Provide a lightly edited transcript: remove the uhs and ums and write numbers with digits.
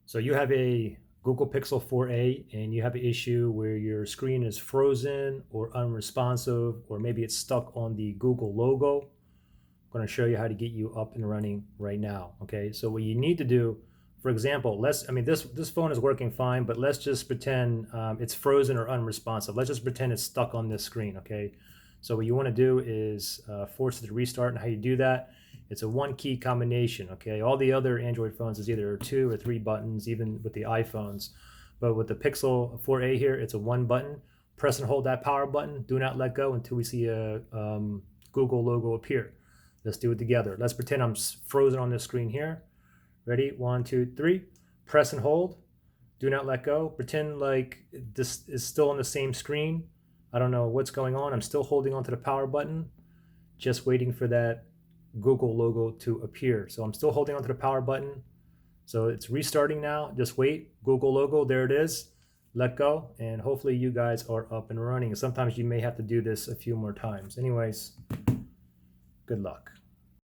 So you have a Google Pixel 4a and you have an issue where your screen is frozen or unresponsive, or maybe it's stuck on the Google logo. I'm going to show you how to get you up and running right now. Okay, so what you need to do, for example, this phone is working fine, but let's just pretend it's frozen or unresponsive. Let's just pretend it's stuck on this screen. Okay, so what you want to do is force it to restart, and how you do that, it's a one key combination. Okay, all the other Android phones is either 2 or 3 buttons, even with the iPhones, but with the Pixel 4a here, it's a one button. Press and hold that power button, do not let go until we see a Google logo appear. Let's do it together. Let's pretend I'm frozen on this screen here. Ready? 1, 2, 3. Press and hold. Do not let go. Pretend like this is still on the same screen. I don't know what's going on. I'm still holding onto the power button, just waiting for that Google logo to appear. So I'm still holding onto the power button. So it's restarting now. Just wait. Google logo, there it is. Let go, and hopefully you guys are up and running. Sometimes you may have to do this a few more times. Anyways, good luck.